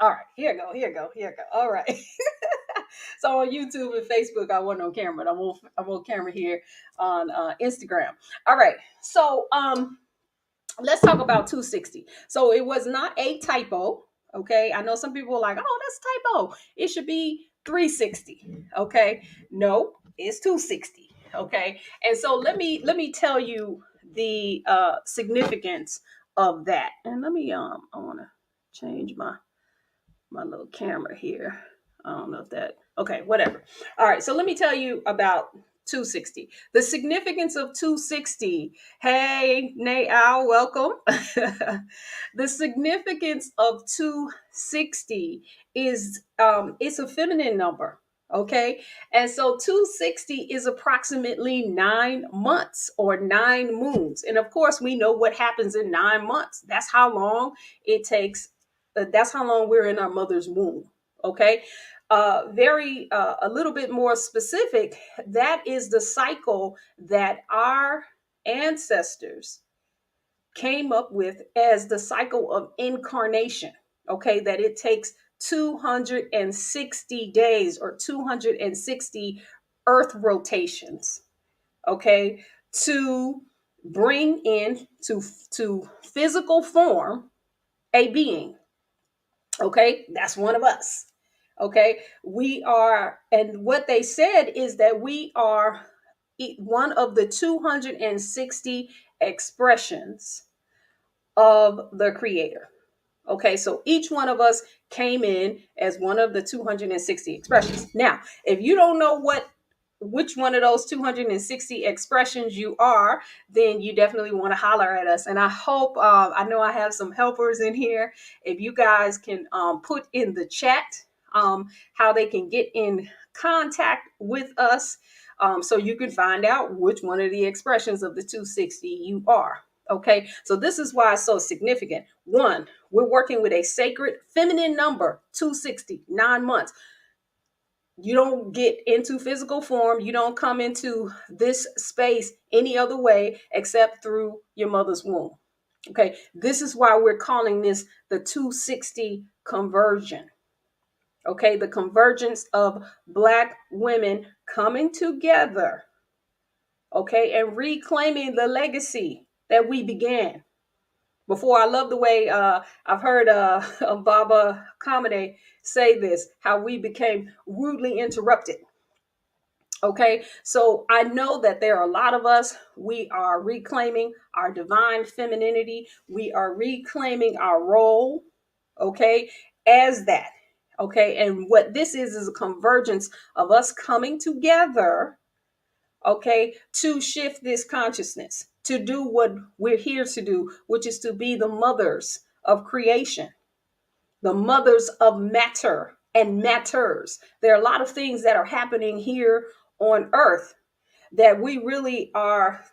All right, here go, here go, here go. All right. So on YouTube and Facebook, I wasn't on camera. I'm on camera here on Instagram. All right. So let's talk about 260. So it was not a typo. Okay. I know some people are like, oh, that's typo. It should be 360. Okay. No, it's 260. Okay. And so let me tell you the significance of that. And I want to change my little camera here. I don't know if that, okay, whatever. All right, so let me tell you about 260. The significance of 260. Hey, Nay Al, welcome. The significance of 260 is it's a feminine number. Okay. And so 260 is approximately 9 months or 9 moons. And of course, we know what happens in 9 months. That's how long it takes, that's how long we're in our mother's womb. Okay. Very a little bit more specific, that is the cycle that our ancestors came up with as the cycle of incarnation. Okay, that it takes 260 days or 260 earth rotations, okay, to bring in to physical form a being. Okay, that's one of us. Okay, we are, and what they said is that we are one of the 260 expressions of the creator. Okay, so each one of us came in as one of the 260 expressions. Now, if you don't know which one of those 260 expressions you are, then you definitely want to holler at us. And I hope, I know I have some helpers in here. If you guys can put in the chat how they can get in contact with us, so you can find out which one of the expressions of the 260 you are. Okay, so this is why it's so significant. One, we're working with a sacred feminine number, 260, 9 months. You don't get into physical form. You don't come into this space any other way except through your mother's womb. Okay, this is why we're calling this the 260 conversion. Okay, the convergence of Black women coming together, okay, and reclaiming the legacy that we began. Before, I love the way I've heard Baba Kamene say this, how we became rudely interrupted. Okay, so I know that there are a lot of us. We are reclaiming our divine femininity. We are reclaiming our role, okay, as that. Okay, and what this is a convergence of us coming together, okay, to shift this consciousness, to do what we're here to do, which is to be the mothers of creation, the mothers of matter and matters. There are a lot of things that are happening here on earth that we really are,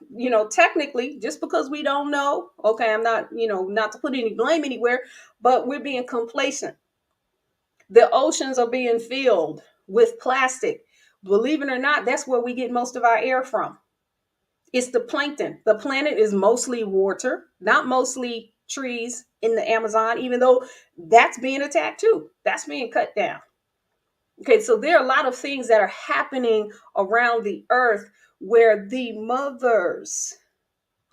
technically, just because we don't know, okay, I'm not, not to put any blame anywhere, but we're being complacent. The oceans are being filled with plastic. Believe it or not, that's where we get most of our air from. It's the plankton. The planet is mostly water, not mostly trees in the Amazon, even though that's being attacked too. That's being cut down. Okay, so there are a lot of things that are happening around the earth where the mothers,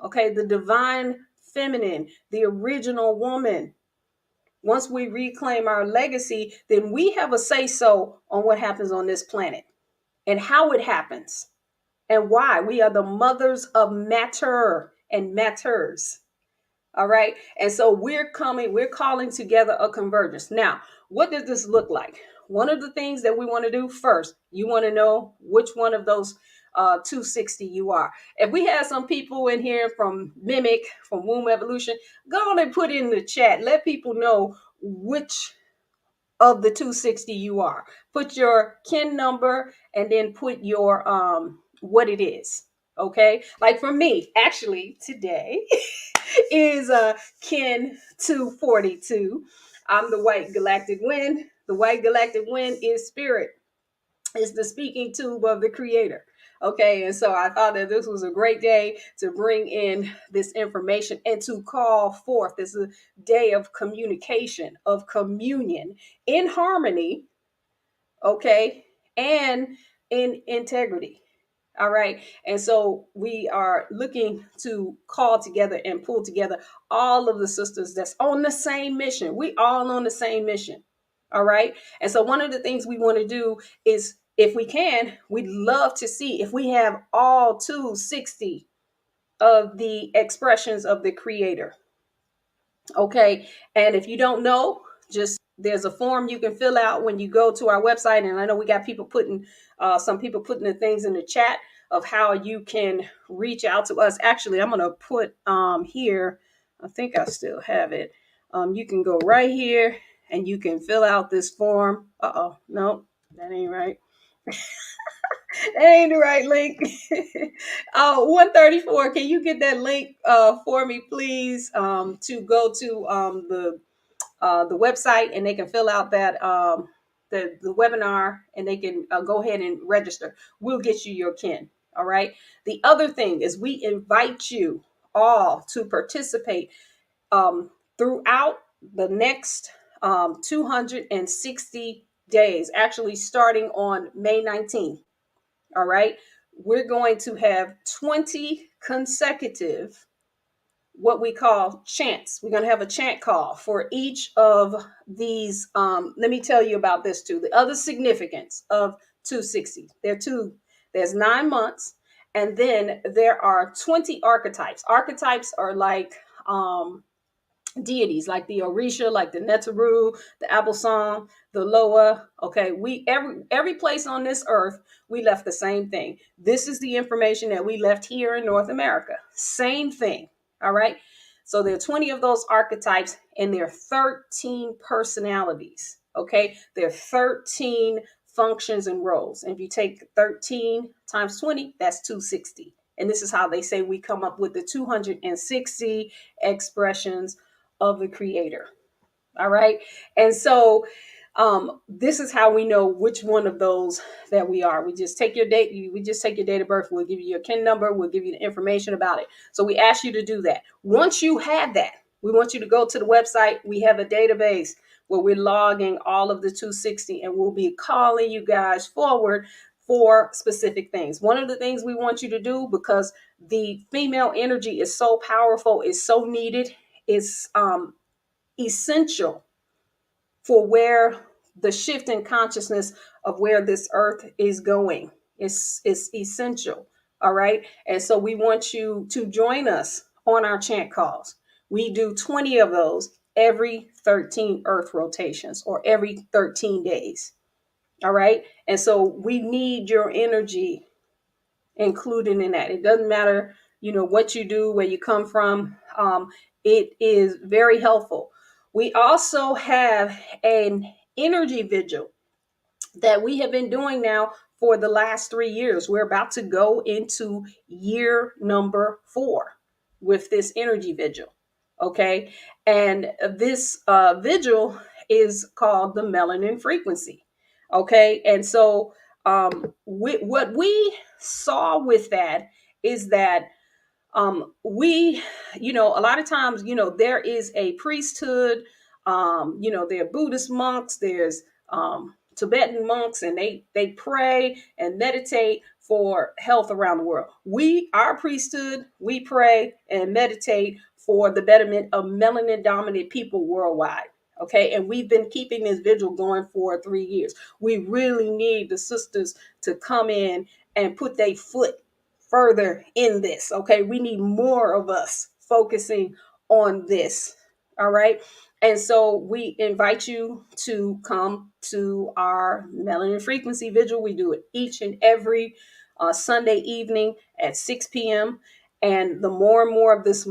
okay, the divine feminine, the original woman, once we reclaim our legacy, then we have a say so on what happens on this planet and how it happens and why. We are the mothers of matter and matters. All right. And so we're calling together a convergence. Now, what does this look like? One of the things that we want to do first, you want to know which one of those 260 you are. If we have some people in here from Mimic, from Womb Evolution, go on and put in the chat. Let people know which of the 260 you are. Put your kin number and then put your what it is. Okay, like for me, actually today is kin 242. I'm the white galactic wind. The white galactic wind is spirit. It's the speaking tube of the creator. Okay, and so I thought that this was a great day to bring in this information and to call forth. This is a day of communication, of communion in harmony, okay, and in integrity. All right. And so we are looking to call together and pull together all of the sisters that's on the same mission. We all on the same mission. All right. And so one of the things we want to do is, if we can, we'd love to see if we have all 260 of the expressions of the creator. Okay. And if you don't know, just there's a form you can fill out when you go to our website. And I know we got people putting, some people putting the things in the chat of how you can reach out to us. Actually, I'm going to put here, I think I still have it. You can go right here and you can fill out this form. Uh-oh, no, that ain't right. That ain't the right link. 134. Can you get that link for me, please? To go to the website, and they can fill out that the webinar, and they can go ahead and register. We'll get you your kin. All right. The other thing is we invite you all to participate throughout the next 260 days, actually starting on May 19th. All right. We're going to have 20 consecutive, what we call chants. We're going to have a chant call for each of these. Let me tell you about this too. The other significance of 260. There's 9 months, and then there are 20 archetypes. Archetypes are like deities, like the Orisha, like the Netaru, the Abelsong, the Loa. Okay, we every place on this earth, we left the same thing. This is the information that we left here in North America. Same thing. All right. So there are 20 of those archetypes, and there are 13 personalities. Okay, there are 13 functions and roles. And if you take 13 times 20, that's 260. And this is how they say we come up with the 260 expressions of the creator. All right. And so this is how we know which one of those that we are. We just take your date. We just take your date of birth. We'll give you your kin number. We'll give you the information about it. So we ask you to do that. Once you have that, we want you to go to the website. We have a database where we're logging all of the 260, and we'll be calling you guys forward for specific things. One of the things we want you to do, because the female energy is so powerful, is so needed, is essential for where the shift in consciousness of where this earth is going. It's essential. All right. And so we want you to join us on our chant calls. We do 20 of those every 13 earth rotations, or every 13 days. All right. And so we need your energy included in that. It doesn't matter, what you do, where you come from. It is very helpful. We also have an energy vigil that we have been doing now for the last 3 years. We're about to go into year number 4 with this energy vigil. Okay. And this vigil is called the melanin frequency. Okay. And so what we saw with that is that we, a lot of times, there is a priesthood, there are Buddhist monks, there's Tibetan monks, and they pray and meditate for health around the world. Our priesthood, we pray and meditate for the betterment of melanin dominant people worldwide. Okay, and we've been keeping this vigil going for 3 years. We really need the sisters to come in and put their foot further in this. Okay, we need more of us focusing on this. All right. And so we invite you to come to our melanin frequency vigil. We do it each and every Sunday evening at 6 p.m. And the more and more of this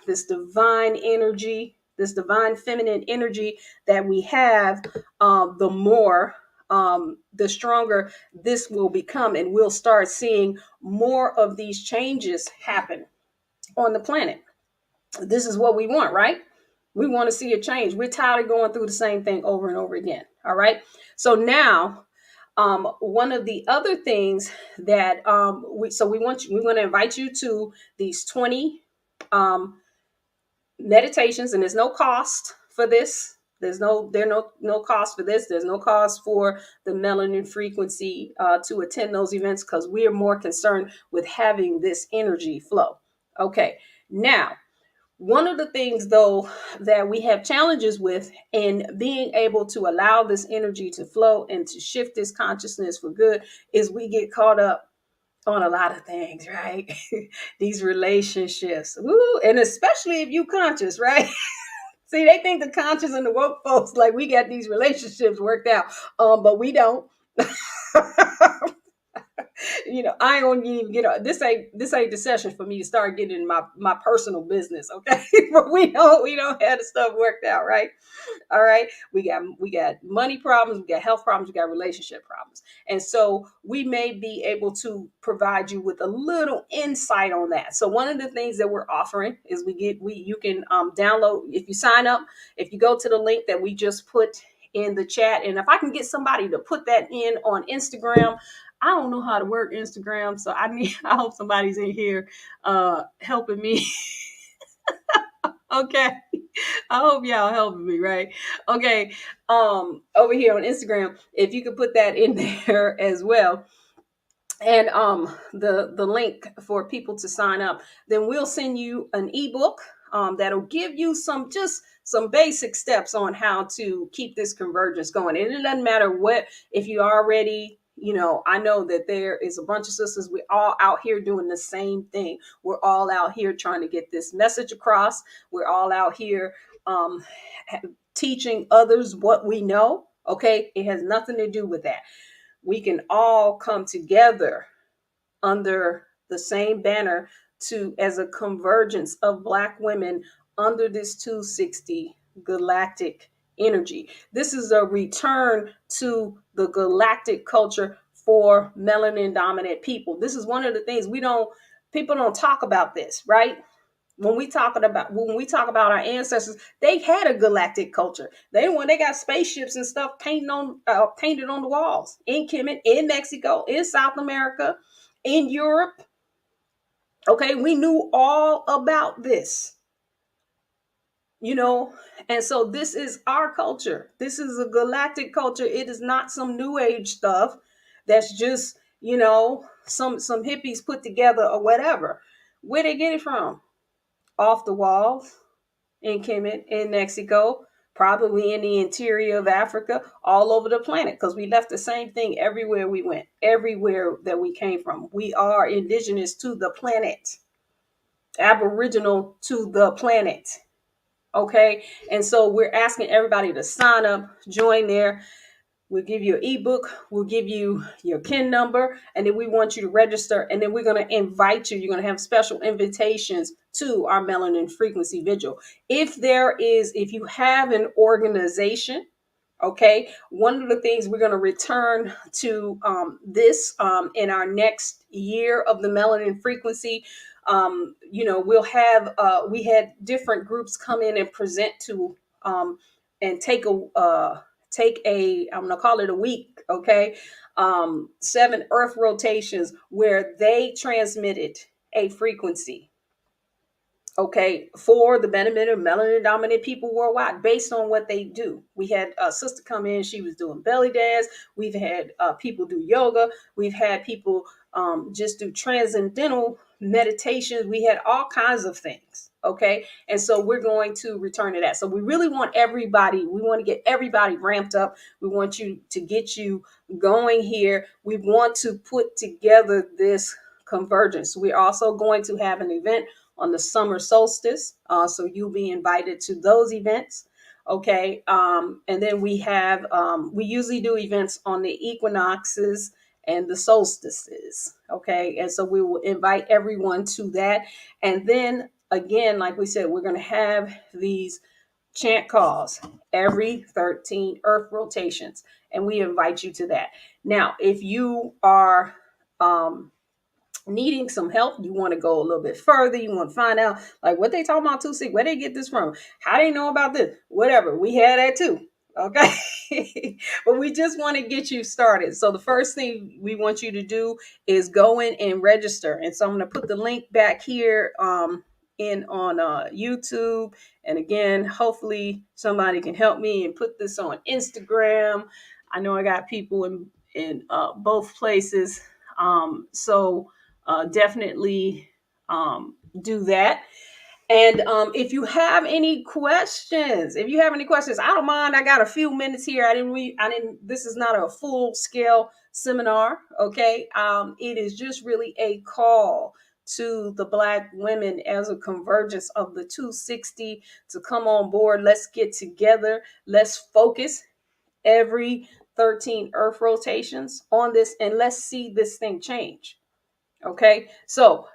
this divine energy, this divine feminine energy that we have, the more, the stronger this will become. And we'll start seeing more of these changes happen on the planet. This is what we want, right? We want to see a change. We're tired of going through the same thing over and over again. All right. So now One of the other things that we want to invite you to these 20 meditations, and there's no cost for this. There's no cost for this. There's no cost for the melanin frequency to attend those events, because we are more concerned with having this energy flow. Okay, now one of the things, though, that we have challenges with in being able to allow this energy to flow and to shift this consciousness for good is we get caught up on a lot of things, right? These relationships. Woo, and especially if you conscious, right? See, they think the conscious and the woke folks like we got these relationships worked out, but we don't. I ain't gonna even get this ain't the session for me to start getting in my personal business, okay? But we don't have the stuff worked out, right? All right, we got money problems, we got health problems, we got relationship problems, and so we may be able to provide you with a little insight on that. So one of the things that we're offering is you can download, if you sign up, if you go to the link that we just put in the chat, and if I can get somebody to put that in on Instagram. I don't know how to work Instagram, so I hope somebody's in here helping me. Okay. I hope y'all helping me, right? Okay. Over here on Instagram, if you could put that in there as well. And the link for people to sign up, then we'll send you an ebook that'll give you some basic steps on how to keep this convergence going. And it doesn't matter if you already, I know that there is a bunch of sisters. We're all out here doing the same thing. We're all out here trying to get this message across. We're all out here um, teaching others what we know. Okay. It has nothing to do with that. We can all come together under the same banner as a convergence of Black women under this 260 galactic energy. This is a return to the galactic culture for melanin dominant people. This is one of the things people don't talk about this, right? When we talk about our ancestors, they had a galactic culture. They got spaceships and stuff painted on the walls in Kemet, in Mexico, in South America, in Europe. Okay, we knew all about this, and so this is our culture. This is a galactic culture. It is not some new age stuff that's just some hippies put together or whatever. Where they get it from? Off the walls in Kemet, in Mexico, probably in the interior of Africa, all over the planet, because we left the same thing everywhere we went, everywhere that we came from. We are indigenous to the planet, aboriginal to the planet. Okay. And so we're asking everybody to sign up, join there. We'll give you an ebook. We'll give you your KIN number, and then we want you to register. And then we're going to invite you. You're going to have special invitations to our Melanin Frequency Vigil. If you have an organization, okay, one of the things we're going to return to this in our next year of the Melanin Frequency. We had different groups come in and present to and take I'm gonna call it a week, okay, 7 earth rotations where they transmitted a frequency, okay, for the benefit of melanin dominant people worldwide based on what they do. We had a sister come in, she was doing belly dance. We've had people do yoga. We've had people just do transcendental meditations. We had all kinds of things, okay, and so we're going to return to that. So we really want we want to get everybody ramped up. We want to get you going here. We want to put together this convergence. We're also going to have an event on the summer solstice, so you'll be invited to those events. Okay, and then we usually do events on the equinoxes and the solstices. Okay, and so we will invite everyone to that. And then again, like we said, we're going to have these chant calls every 13 earth rotations, and we invite you to that. Now, if you are needing some help, you want to go a little bit further, you want to find out like what they talking about 2-6, where they get this from, how they know about this, whatever, we had that too. Okay. But we just want to get you started. So the first thing we want you to do is go in and register. And so I'm going to put the link back here in on YouTube. And again, hopefully somebody can help me and put this on Instagram. I know I got people in both places. So definitely do that. And if you have any questions, I don't mind. I got a few minutes here. I didn't. This is not a full scale seminar. Okay. It is just really a call to the Black women as a convergence of the 260 to come on board. Let's get together. Let's focus every 13 Earth rotations on this, and let's see this thing change. Okay. So,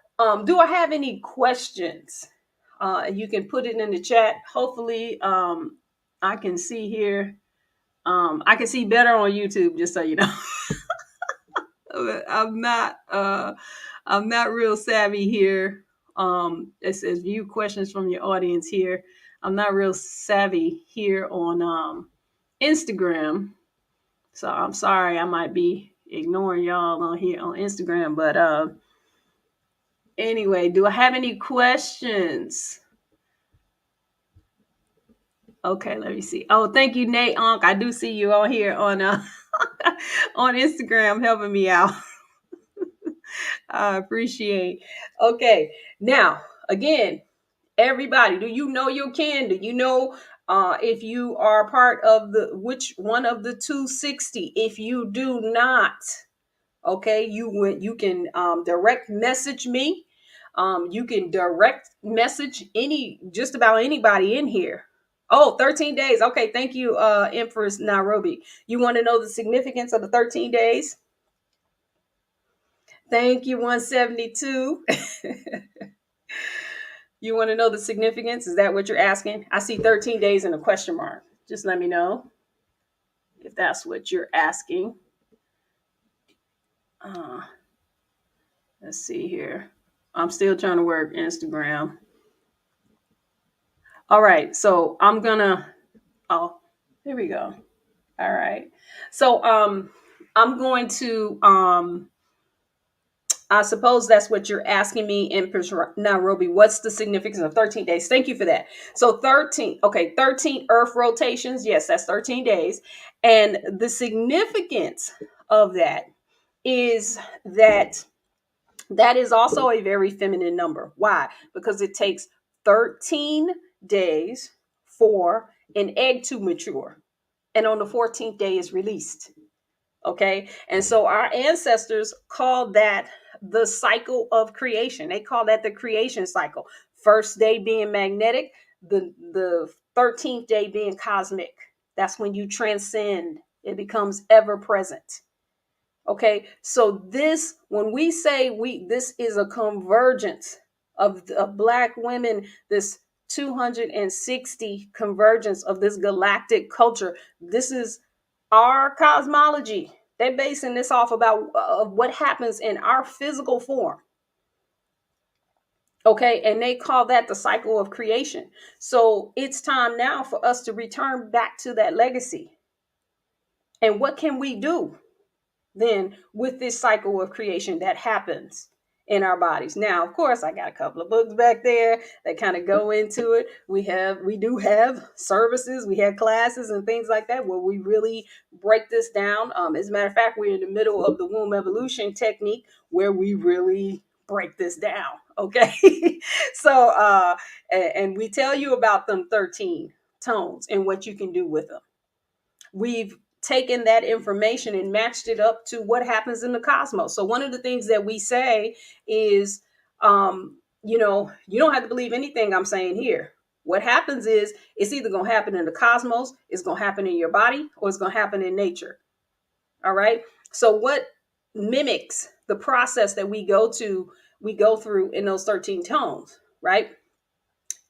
do I have any questions? You can put it in the chat. Hopefully, I can see here. I can see better on YouTube, just so you know. I'm not. I'm not real savvy here. It says view questions from your audience here. I'm not real savvy here on Instagram, so I'm sorry. I might be ignoring y'all on here on Instagram, but anyway, do I have any questions? Okay, let me see. Oh, thank you, Nate Onk. I do see you on here on on Instagram helping me out. I appreciate. Okay, now again, everybody, do you know your kin? Do you know if you are part of the which one of the 260? If you do not, okay, you can direct message me. You can direct message just about anybody in here. Oh, 13 days. Okay, thank you, Empress Nairobi. You want to know the significance of the 13 days? Thank you, 172. You want to know the significance? Is that what you're asking? I see 13 days and a question mark. Just let me know if that's what you're asking. Uh, let's see here. I'm still trying to work Instagram. All right, so I'm gonna. Oh, here we go. All right, so I'm going to I suppose that's what you're asking me, Empress Nairobi. What's the significance of 13 days? Thank you for that. So 13, okay, 13 Earth rotations. Yes, that's 13 days. And the significance of that is that is also a very feminine number. Why? Because it takes 13 days for an egg to mature. And on the 14th day is released. Okay. And so our ancestors called that the cycle of creation. They call that the creation cycle. First day being magnetic, the 13th day being cosmic. That's when you transcend. It becomes ever present. Okay. So when we say this is a convergence of Black women, this 260 convergence of this galactic culture, this is our cosmology. They're basing this off of what happens in our physical form. Okay, and they call that the cycle of creation. So it's time now for us to return back to that legacy. And what can we do then with this cycle of creation that happens in our bodies? Now, of course, I got a couple of books back there that kind of go into it. We do have services, we have classes and things like that where we really break this down. As a matter of fact, we're in the middle of the womb evolution technique where we really break this down. Okay. So and we tell you about them 13 tones and what you can do with them. We've taken that information and matched it up to what happens in the cosmos. So one of the things that we say is, you don't have to believe anything I'm saying here. What happens is it's either going to happen in the cosmos, it's going to happen in your body, or it's going to happen in nature. All right. So what mimics the process that we go through in those 13 tones, right?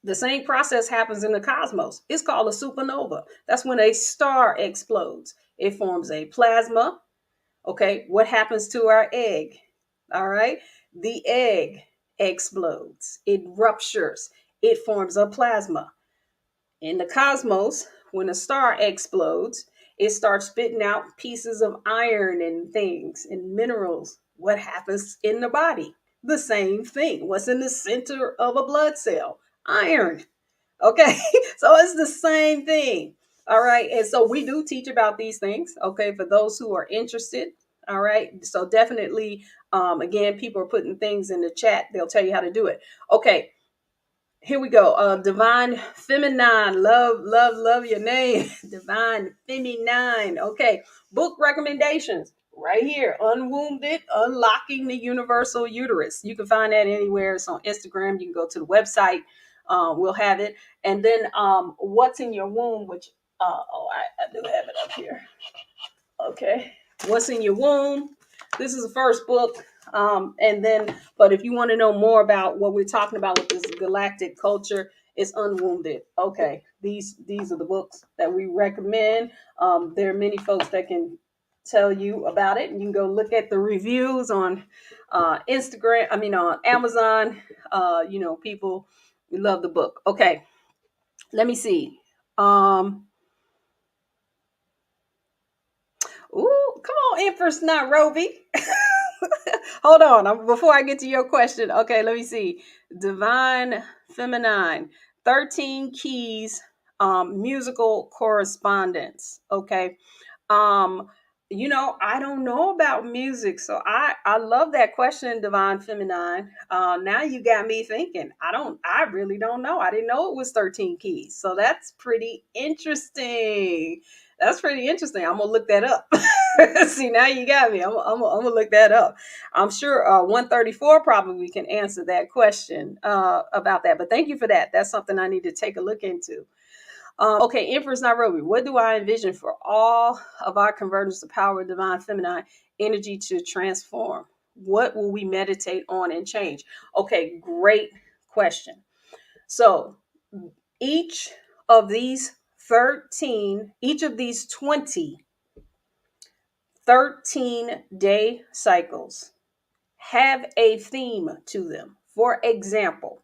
The same process happens in the cosmos. It's called a supernova. That's when a star explodes. It forms a plasma. Okay, what happens to our egg? All right, the egg explodes. It ruptures. It forms a plasma. In the cosmos, when a star explodes, it starts spitting out pieces of iron and things and minerals. What happens in the body? The same thing. What's in the center of a blood cell? Iron. Okay. So it's the same thing. All right. And so we do teach about these things. Okay. For those who are interested. All right. So definitely, again, people are putting things in the chat. They'll tell you how to do it. Okay. Here we go. Divine Feminine. Love your name. Divine Feminine. Okay. Book recommendations right here. Unwounded, Unlocking the Universal Uterus. You can find that anywhere. It's on Instagram. You can go to the website. We'll have it. And then What's in Your Womb, which, I do have it up here. Okay. What's in Your Womb? This is the first book. But if you want to know more about what we're talking about with this galactic culture, it's Unwounded. Okay. These are the books that we recommend. There are many folks that can tell you about it. You can go look at the reviews on Instagram. I mean, on Amazon. People love the book. Okay. Let me see. Ooh, come on, Empress Nairobi. Hold on. Before I get to your question, okay, let me see. Divine Feminine, 13 Keys, Musical Correspondence. Okay. Um, I don't know about music, so I love that question, Divine Feminine. Now you got me thinking. I really don't know. I didn't know it was 13 keys. So that's pretty interesting. That's pretty interesting. I'm gonna look that up. See, now you got me. I'm gonna look that up. I'm sure 134 probably can answer that question about that. But thank you for that. That's something I need to take a look into. Okay, Empress Nairobi, what do I envision for all of our convergence of power, divine feminine energy to transform? What will we meditate on and change? Okay, great question. So each of these 20 13-day cycles have a theme to them. For example,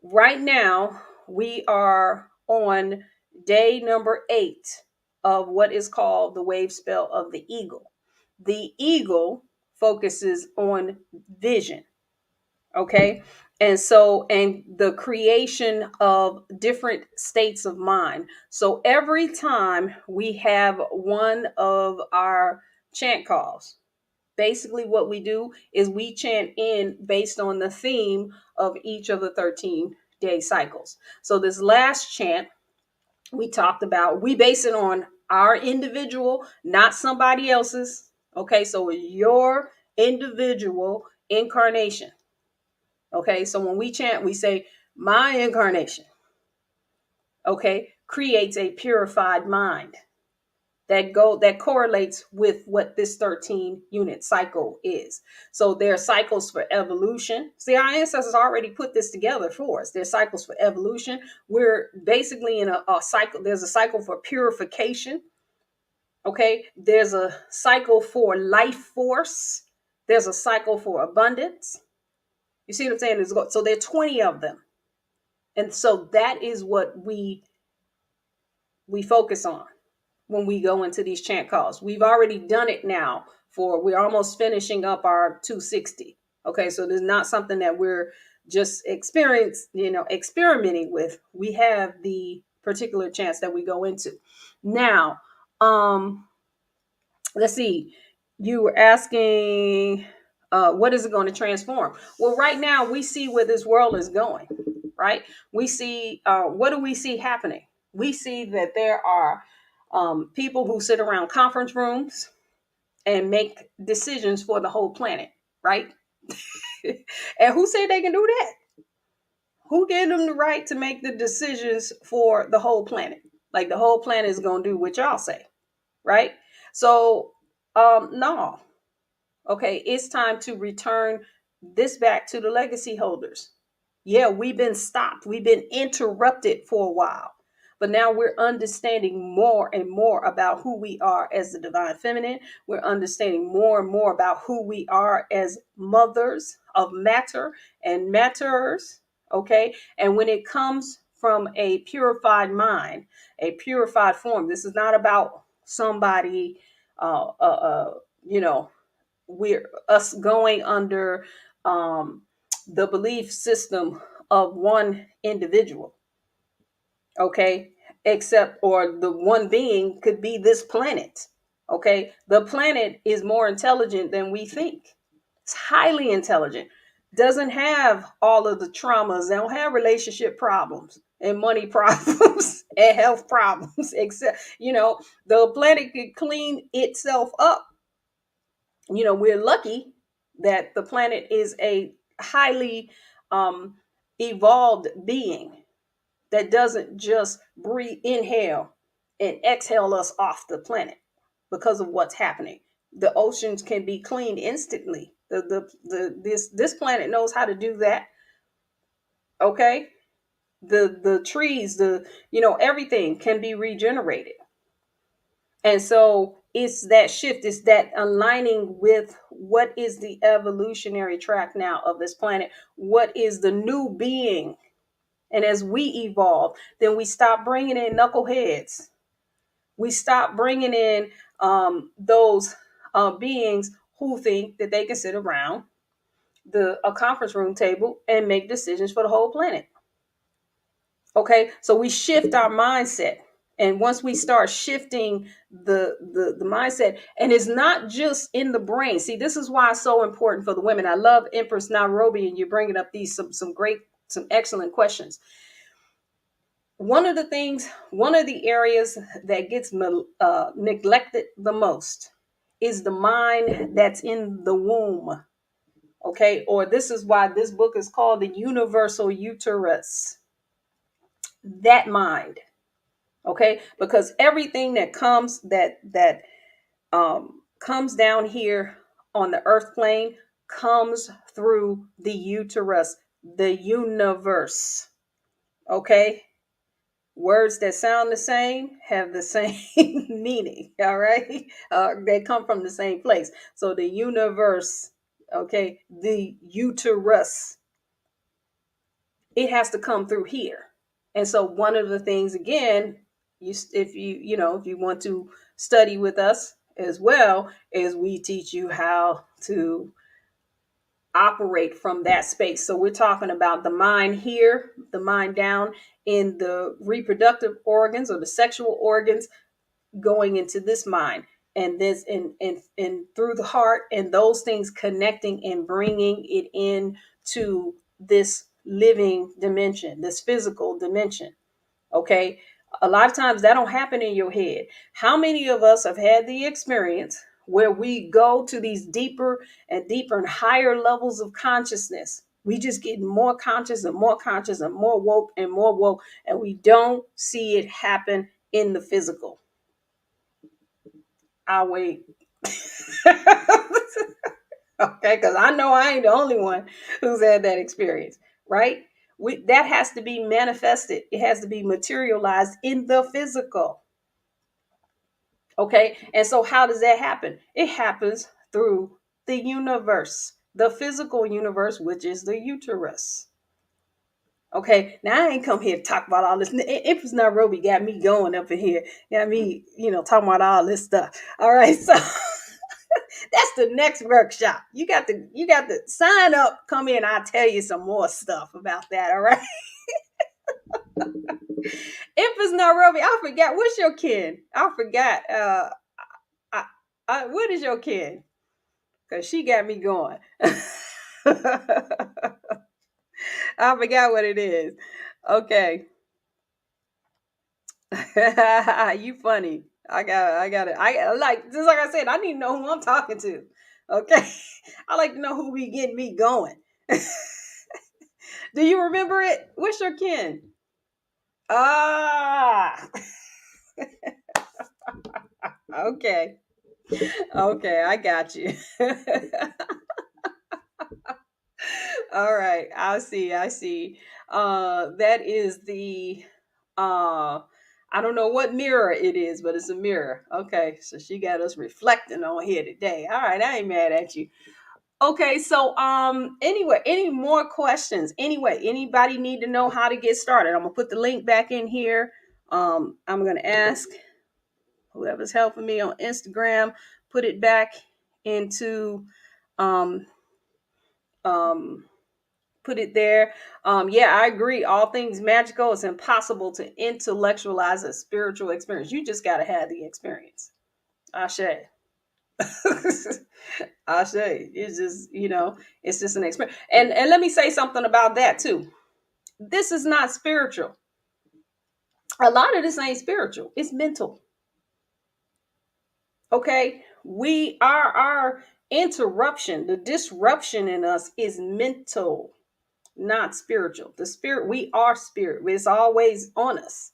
right now we are on day number 8 of what is called the wave spell of the eagle. The eagle focuses on vision. Okay. And the creation of different states of mind. So every time we have one of our chant calls, basically what we do is we chant in based on the theme of each of the 13-day cycles. So this last chant we base it on our individual, not somebody else's. Okay, so your individual incarnation. Okay, so when we chant, we say, my incarnation, okay, creates a purified mind that correlates with what this 13 unit cycle is. So there are cycles for evolution. See, our ancestors already put this together for us. There's cycles for evolution. We're basically in a cycle. There's a cycle for purification. Okay, there's a cycle for life force. There's a cycle for abundance. You see what I'm saying? So there are 20 of them. And so that is what we focus on when we go into these chant calls. We've already done it now we're almost finishing up our 260. Okay, so there's not something that we're just experimenting with. We have the particular chants that we go into. Now, let's see. You were asking, what is it going to transform? Well, right now we see where this world is going, right? We see, what do we see happening? We see that there are people who sit around conference rooms and make decisions for the whole planet, right? And who said they can do that? Who gave them the right to make the decisions for the whole planet? Like the whole planet is going to do what y'all say, right? So, no. Okay, it's time to return this back to the legacy holders. Yeah, we've been stopped. We've been interrupted for a while. But now we're understanding more and more about who we are as the divine feminine. We're understanding more and more about who we are as mothers of matter and matters. Okay. And when it comes from a purified mind, a purified form. This is not about somebody, uh, uh, uh, you know, we're us going under um, the belief system of one individual, okay? Except, or the one being could be this planet, okay? The planet is more intelligent than we think. It's highly intelligent. Doesn't have all of the traumas. They don't have relationship problems and money problems and health problems. Except, the planet could clean itself up. We're lucky that the planet is a highly um, evolved being that doesn't just breathe, inhale, and exhale us off the planet because of what's happening. The oceans can be cleaned instantly. This planet knows how to do that. Okay, the trees, everything can be regenerated, and so it's that shift. It's that aligning with what is the evolutionary track now of this planet. What is the new being? And as we evolve, then we stop bringing in knuckleheads. We stop bringing in those beings who think that they can sit around a conference room table and make decisions for the whole planet. Okay, so we shift our mindset. And once we start shifting the mindset, and it's not just in the brain. See, this is why it's so important for the women. I love Empress Nairobi, and you're bringing up these some excellent questions. One of the areas that gets neglected the most is the mind that's in the womb. Okay, or this is why this book is called The Universal Uterus. That mind. Okay, because everything that comes down here on the earth plane comes through the uterus, the universe. Okay, words that sound the same have the same meaning. All right, they come from the same place. So the universe, okay, the uterus, it has to come through here. And so one of the things, again, if you want to study with us as well, is we teach you how to operate from that space. So we're talking about the mind here, the mind down in the reproductive organs or the sexual organs, going into this mind, and this and through the heart, and those things connecting and bringing it in to this living dimension, this physical dimension. Okay, a lot of times that don't happen in your head. How many of us have had the experience where we go to these deeper and deeper and higher levels of consciousness? We just get more conscious and more conscious and more woke and more woke, and we don't see it happen in the physical. I'll wait. Okay, because I know I ain't the only one who's had that experience, right? That has to be manifested. It has to be materialized in the physical. Okay, and so how does that happen? It happens through the universe, the physical universe, which is the uterus. Okay, now I ain't come here to talk about all this. Empress Nairobi got me going up in here. Got me, talking about all this stuff. All right, so that's the next workshop. You got to sign up, come in, I'll tell you some more stuff about that. All right. Empress Nairobi, I forgot. What's your kin? I forgot. I, what is your kin? Because she got me going. I forgot what it is. Okay. You funny. I got it. I like, just like I said, I need to know who I'm talking to. Okay. I like to know who be getting me going. Do you remember it? What's your kin? Ah. Okay. Okay, I got you. All right. I see. That is the I don't know what mirror it is, but it's a mirror. Okay, so she got us reflecting on here today. All right, I ain't mad at you. Okay, so anyway, any more questions? Anyway, anybody need to know how to get started? I'm gonna put the link back in here. I'm gonna ask whoever's helping me on Instagram, put it back into um um put it there. Yeah, I agree. All things magical, it's impossible to intellectualize a spiritual experience. You just gotta have the experience. Ashe. I say it's just, it's just an experience. And let me say something about that too. This is not spiritual. A lot of this ain't spiritual. It's mental. Okay? We are our interruption, the disruption in us is mental, not spiritual. The spirit, we are spirit. It's always on us.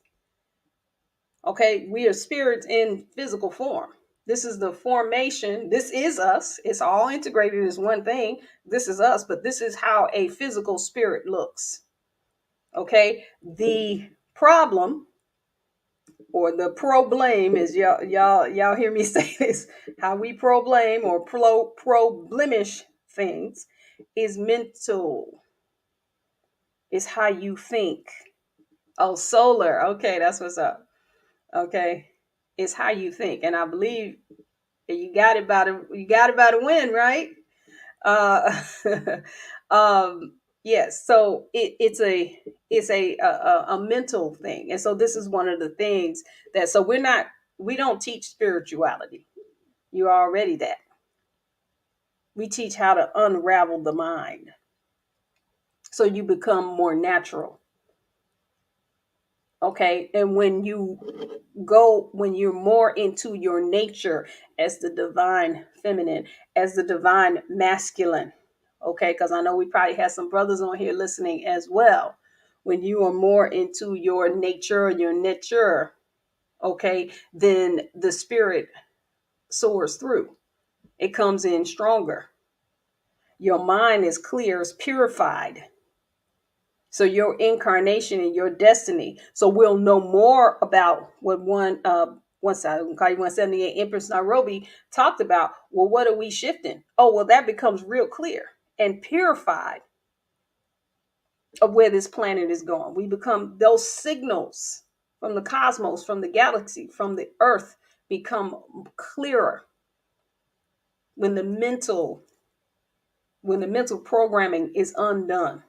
Okay? We are spirits in physical form. This is the formation. This is us. It's all integrated as one thing. This is us, but this is how a physical spirit looks. Okay? The problem or the probleme is y'all hear me say this, how we probleme or problemish things is mental. It's how you think. Oh, solar. Okay, that's what's up. Okay. It's how you think. And I believe you got it by the win, right? Uh, yes. So it's a mental thing, and so this is one of the things that so we don't teach spirituality. You're already that. We teach how to unravel the mind, so you become more natural. Okay, and when you're more into your nature as the divine feminine, as the divine masculine, okay, because I know we probably have some brothers on here listening as well. When you are more into your nature, okay, then the spirit soars through. It comes in stronger. Your mind is clear, is purified. So your incarnation and your destiny. So we'll know more about what one side, 178 Empress Nairobi talked about. Well, what are we shifting? Oh, well, that becomes real clear and purified of where this planet is going. We become those signals from the cosmos, from the galaxy, from the earth become clearer when the mental programming is undone.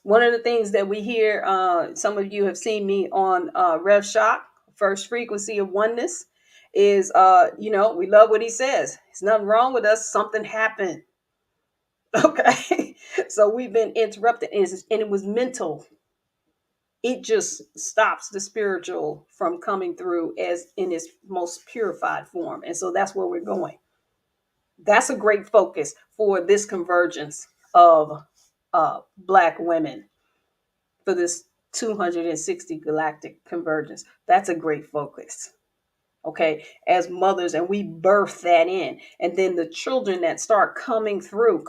One of the things that we hear, some of you have seen me on Rev Shock, First Frequency of Oneness, is, we love what he says. There's nothing wrong with us. Something happened. Okay. So we've been interrupted, and it was mental. It just stops the spiritual from coming through as in its most purified form. And so that's where we're going. That's a great focus for this convergence of Black women, for this 260 galactic convergence. That's a great focus. Okay, as mothers, and we birth that in, and then the children that start come through.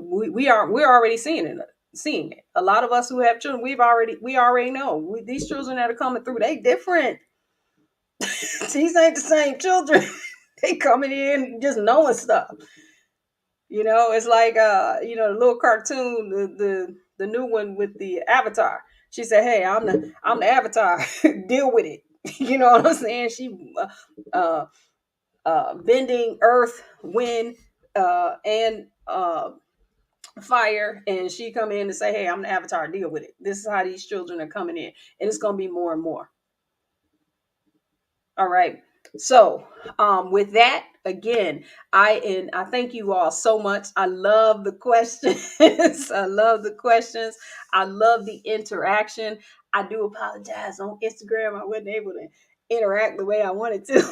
We're already seeing it. A lot of us who have children, we already know these children that are coming through. They different. These ain't the same children. They coming in just knowing stuff. It's like the little cartoon, the new one with the avatar. She said, "Hey, I'm the avatar. Deal with it." You know what I'm saying? She uh, bending earth, wind, and fire, and she come in and say, "Hey, I'm the avatar. Deal with it." This is how these children are coming in, and it's gonna be more and more. All right. So, with that, again, I thank you all so much. I love the questions. I love the questions. I love the interaction. I do apologize on Instagram. I wasn't able to interact the way I wanted to.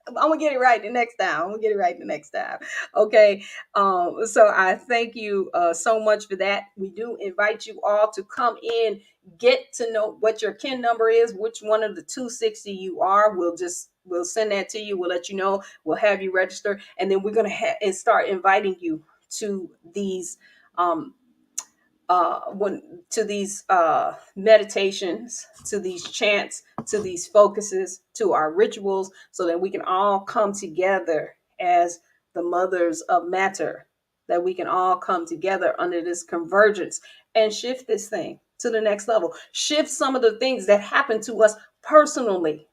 I'm gonna get it right the next time. I'm gonna get it right the next time. Okay. So I thank you so much for that. We do invite you all to come in, get to know what your kin number is, which one of the 260 you are. We'll send that to you. We'll let you know. We'll have you register, and then we're gonna and start inviting you to these um, to these meditations, to these chants, to these focuses, to our rituals, so that we can all come together as the mothers of matter, that we can all come together under this convergence and shift this thing to the next level. Shift some of the things that happen to us personally.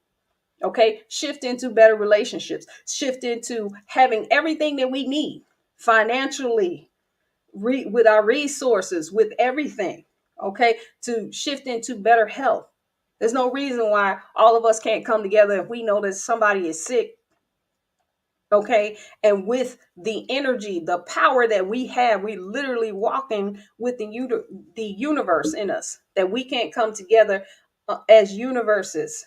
Okay, shift into better relationships, shift into having everything that we need financially, with our resources, with everything. Okay, to shift into better health. There's no reason why all of us can't come together if we know that somebody is sick. Okay, and with the energy, the power that we have, we literally walking with the universe in us, that we can't come together as universes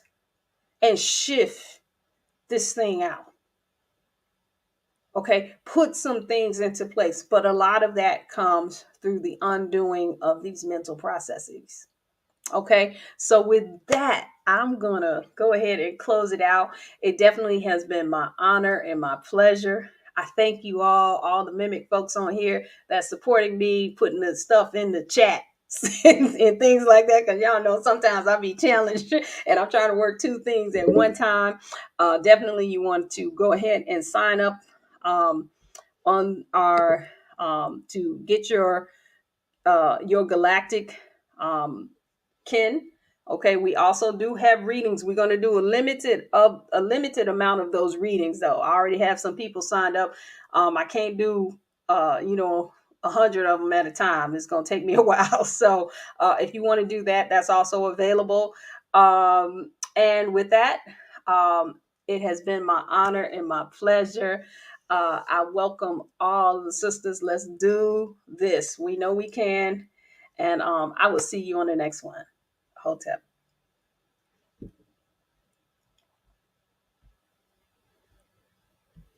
and shift this thing out. Okay, put some things into place, but a lot of that comes through the undoing of these mental processes. Okay, so with that, I'm gonna go ahead and close it out. It definitely has been my honor and my pleasure. I thank you all the Mimic folks on here that's supporting me, putting the stuff in the chat and things like that, because y'all know sometimes I be challenged and I'm trying to work two things at one time. Definitely, you want to go ahead and sign up um, on our to get your galactic kin. Okay, we also do have readings. We're going to do a limited amount of those readings, though. I already have some people signed up. I can't do 100 of them at a time. It's going to take me a while. So if you want to do that, that's also available. And with that, it has been my honor and my pleasure. I welcome all the sisters. Let's do this. We know we can. And I will see you on the next one. Hotep.